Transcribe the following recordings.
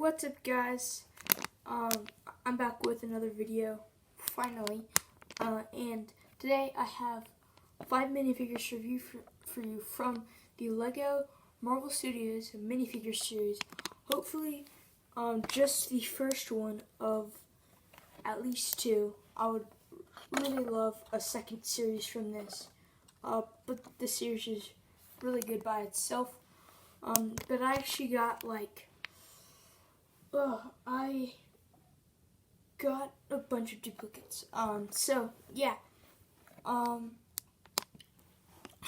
What's up, guys? I'm back with another video, finally, and today I have 5 minifigures review for you from the LEGO Marvel Studios minifigure series. Hopefully, just the first one of at least 2. I would really love a second series from this, but the series is really good by itself. But I actually got I got a bunch of duplicates. So yeah. I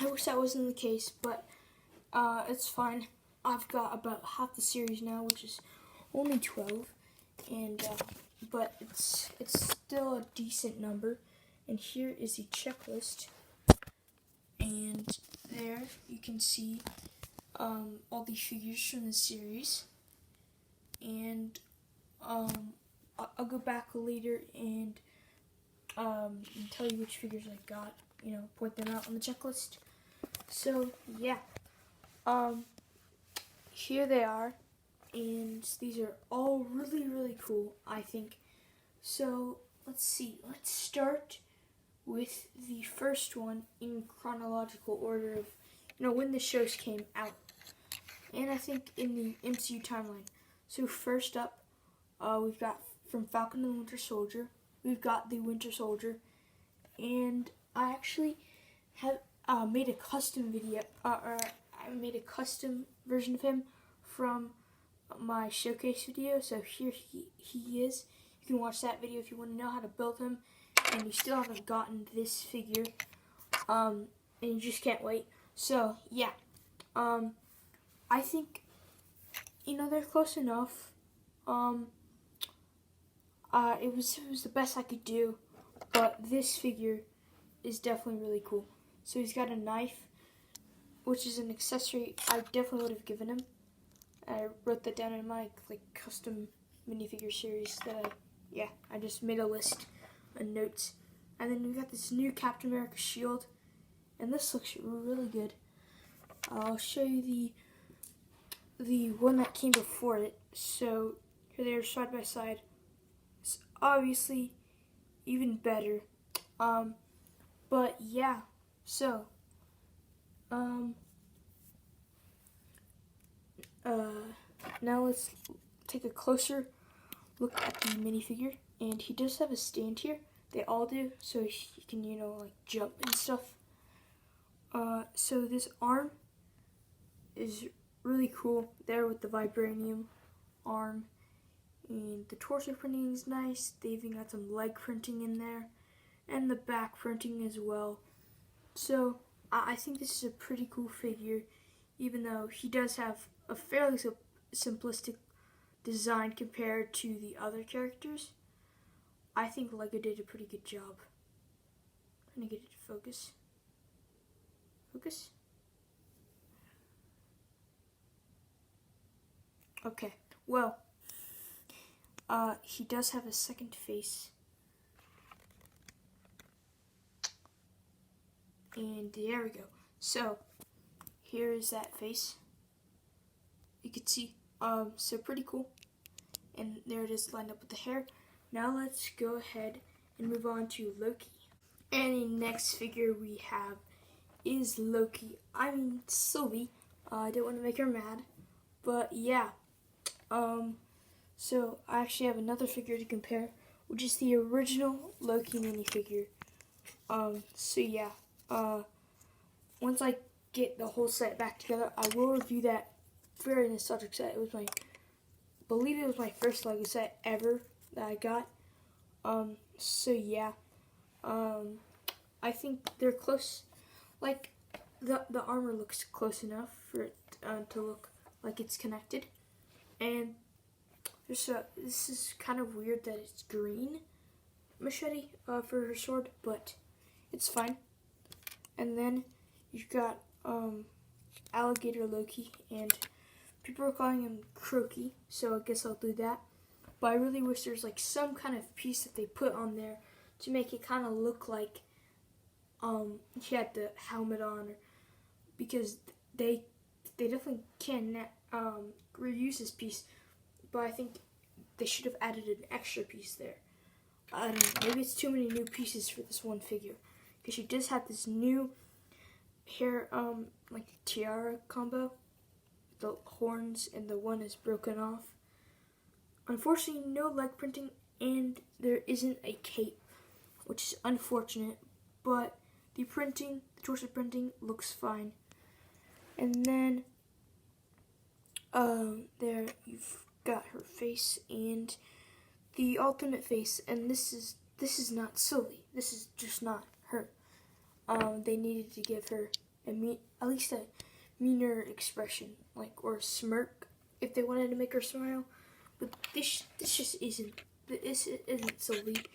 wish that wasn't the case, but it's fine. I've got about half the series now, which is only 12, and but it's still a decent number. And here is the checklist, and there you can see all the figures from the series. And I'll go back later and tell you which figures I got, point them out on the checklist. So yeah, here they are, and these are all really cool, I think. So let's see, let's start with the first one in chronological order of when the shows came out, and I think in the MCU timeline. So first up, we've got from Falcon and the Winter Soldier. We've got the Winter Soldier, and I actually have made a custom video, or I made a custom version of him from my showcase video. So here he is. You can watch that video if you want to know how to build him, and you still haven't gotten this figure, and you just can't wait. So yeah, I think they're close enough. It was the best I could do, but this figure is definitely really cool. So he's got a knife, which is an accessory I definitely would have given him. I wrote that down in my custom minifigure series that I just made a list of notes. And then we got this new Captain America shield, and this looks really good. I'll show you the one that came before it. So here they are side by side. It's obviously even better. But yeah, so now let's take a closer look at the minifigure. And he does have a stand here. They all do, so he can jump and stuff. So this arm is really cool there with the vibranium arm, and the torso printing is nice. They even got some leg printing in there, and the back printing as well. So I think this is a pretty cool figure, even though he does have a fairly simplistic design compared to the other characters. I think LEGO did a pretty good job. I'm trying to get it to focus. Focus. Okay, well, he does have a second face. And there we go. So, here is that face. You can see, so pretty cool. And there it is lined up with the hair. Now let's go ahead and move on to Loki. And the next figure we have is Loki. I mean, Sylvie. I didn't want to make her mad, but yeah. So I actually have another figure to compare, which is the original Loki minifigure. So yeah, once I get the whole set back together, I will review that very nostalgic set. It was I believe it was my first LEGO set ever that I got. So yeah, I think they're close. The armor looks close enough for it to look like it's connected. And this is kind of weird that it's green machete for her sword, but it's fine. And then you've got Alligator Loki, and people are calling him Croaky, so I guess I'll do that. But I really wish there's some kind of piece that they put on there to make it kind of look like he had the helmet on, because they definitely can reuse this piece but I think they should have added an extra piece there. I don't know, maybe it's too many new pieces for this one figure, because she does have this new hair, like tiara combo. The horns and the one is broken off. Unfortunately, no leg printing, and there isn't a cape, which is unfortunate, but the torso printing looks fine. And then there you've got her face and the alternate face, and this is not Sylvie. This is just not her. They needed to give her at least a meaner expression, like, or a smirk, if they wanted to make her smile. But this just isn't. This isn't Sylvie,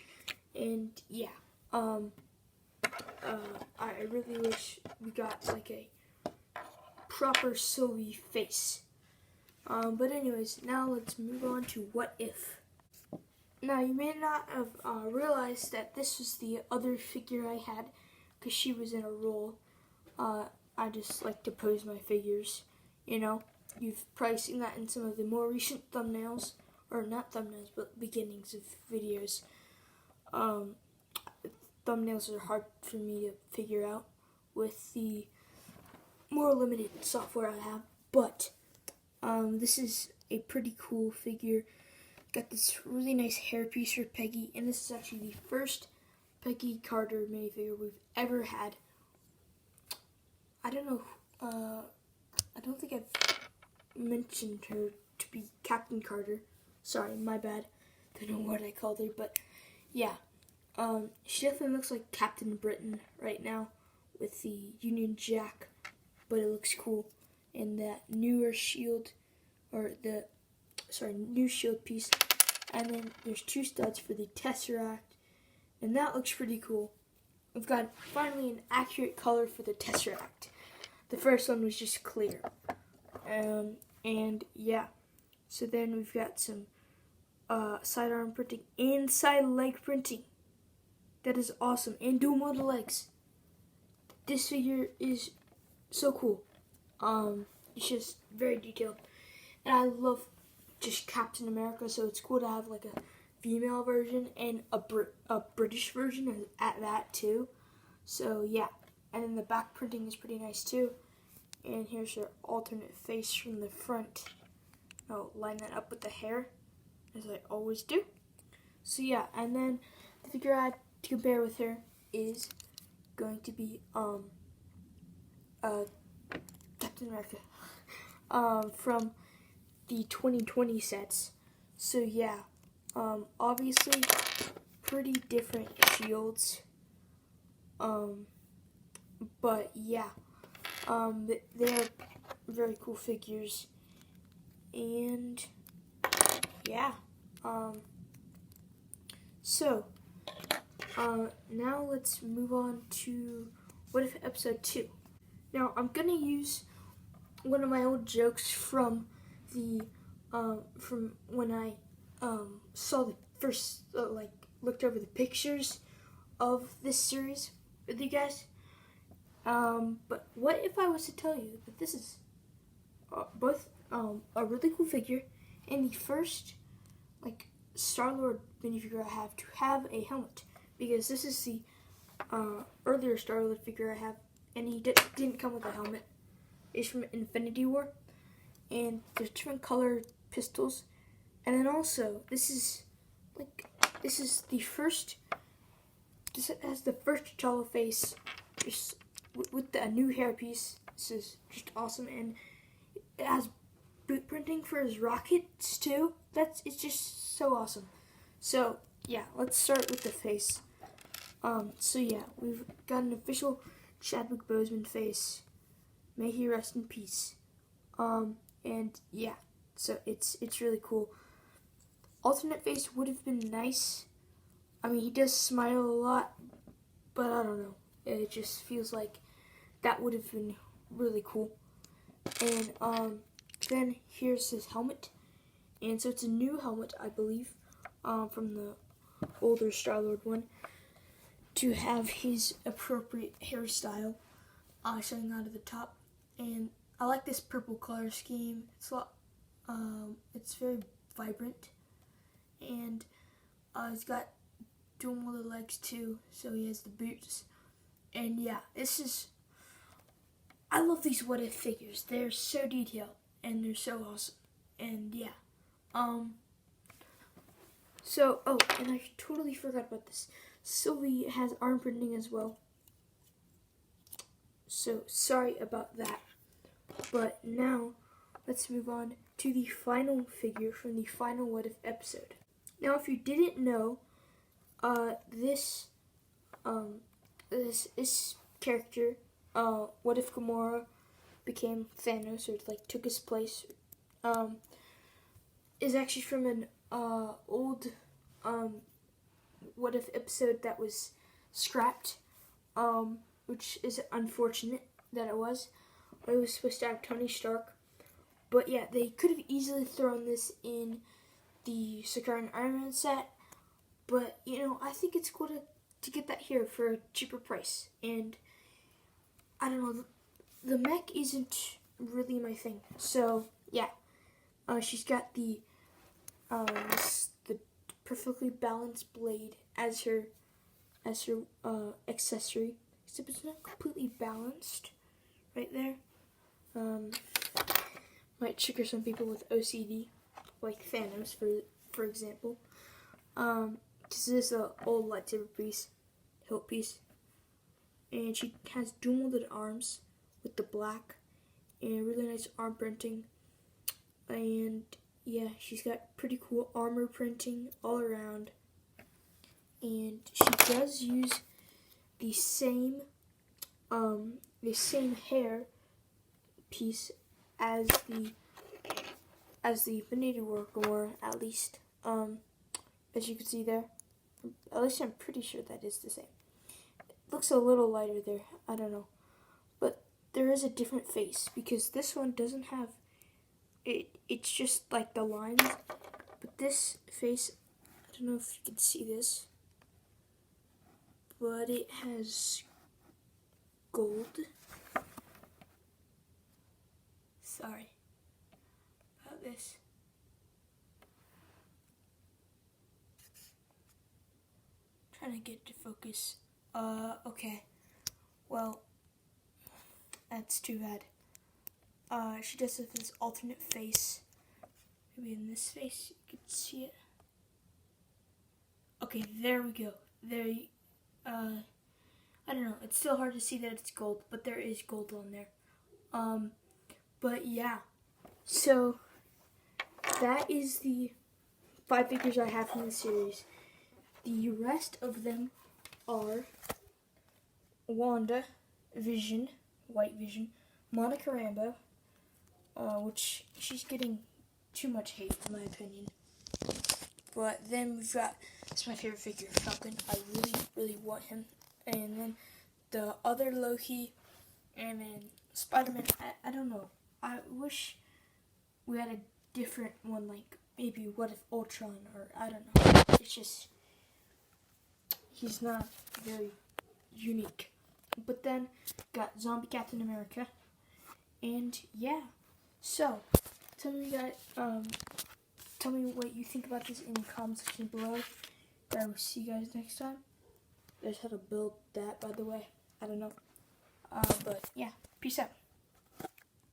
and yeah. I really wish we got like a proper Sylvie face. But anyways, now let's move on to what if. Now you may not have realized that this was the other figure I had, because she was in a roll. I just like to pose my figures, you know. You've probably seen that in some of the more recent thumbnails, or not thumbnails, but beginnings of videos. Thumbnails are hard for me to figure out with the more limited software I have, but this is a pretty cool figure. Got this really nice hairpiece for Peggy, and this is actually the first Peggy Carter minifigure we've ever had. I don't know, I don't think I've mentioned her to be Captain Carter. Sorry, my bad. Don't know what I called her, but yeah. She definitely looks like Captain Britain right now with the Union Jack, but it looks cool. And that new shield piece. And then there's two studs for the Tesseract, and that looks pretty cool. We've got finally an accurate color for the Tesseract. The first one was just clear. And yeah, so then we've got some sidearm printing and side leg printing. That is awesome. And dual model legs. This figure is so cool. It's just very detailed. And I love just Captain America, so it's cool to have like a female version and a British version at that too. So yeah. And then the back printing is pretty nice too. And here's her alternate face from the front. I'll line that up with the hair, as I always do. So yeah, and then the figure I had to compare with her is going to be Captain America from the 2020 sets. So yeah, obviously pretty different shields. But yeah, they're very cool figures, and yeah, so now let's move on to What If Episode 2. Now I'm gonna use one of my old jokes from the from when I saw the first looked over the pictures of this series with you guys. But what if I was to tell you that this is both a really cool figure and the first Star-Lord minifigure I have to have a helmet, because this is the earlier Star-Lord figure I have, and he didn't come with a helmet. It's from Infinity War, and there's different colored pistols, and then also this is the first. This has the first T'Challa face, just with the new hairpiece. This is just awesome, and it has boot printing for his rockets too. It's just so awesome. So yeah, let's start with the face. So yeah, we've got an official Chadwick Boseman face. May he rest in peace. And yeah, so it's really cool. Alternate face would have been nice. I mean, he does smile a lot, but I don't know. It just feels like that would have been really cool. And then here's his helmet. And so it's a new helmet, I believe, from the older Star-Lord one, to have his appropriate hairstyle showing out of the top. And I like this purple color scheme. It's very vibrant. And he's got dual molded legs too, so he has the boots. And yeah, I love these what if figures. They're so detailed and they're so awesome. And yeah. And I totally forgot about this. Sylvie has arm printing as well. So sorry about that. But now let's move on to the final figure from the final What If episode. Now, if you didn't know, this character, what if Gamora became Thanos, or like took his place, is actually from an old What If episode that was scrapped, which is unfortunate that it was. It was supposed to have Tony Stark, but yeah, they could have easily thrown this in the Secret Iron Man set, but you know, I think it's cool to get that here for a cheaper price. And I don't know, the mech isn't really my thing, so yeah. She's got the perfectly balanced blade as her accessory, except it's not completely balanced right there. Might trigger some people with OCD, like Thanos, for example. Because this is an old lightsaber hilt piece, and she has dual molded arms with the black and really nice arm printing. And yeah, she's got pretty cool armor printing all around, and she does use the same hair piece as the Infinity War Gamora, at least, as you can see there. At least I'm pretty sure that is the same. It looks a little lighter there, I don't know, but there is a different face, because this one doesn't have it's just like the lines, but this face, I don't know if you can see this, but it has gold. Sorry about this. Trying to get to focus. Okay. Well, that's too bad. She does have this alternate face. Maybe in this face you can see it. Okay, there we go. I don't know. It's still hard to see that it's gold, but there is gold on there. But yeah. So that is the 5 figures I have from the series. The rest of them are WandaVision, White Vision, Monica Rambeau, which she's getting too much hate in my opinion. But then we've got, it's my favorite figure, Falcon. I really, really want him. And then the other Loki, and then Spider-Man. I don't know. I wish we had a different one, like maybe What If Ultron, or I don't know. It's just, he's not very unique. But then got Zombie Captain America, and yeah. So tell me what you think about this in the comment section below. I will see you guys next time. There's how to build that, by the way. I don't know. But yeah, peace out.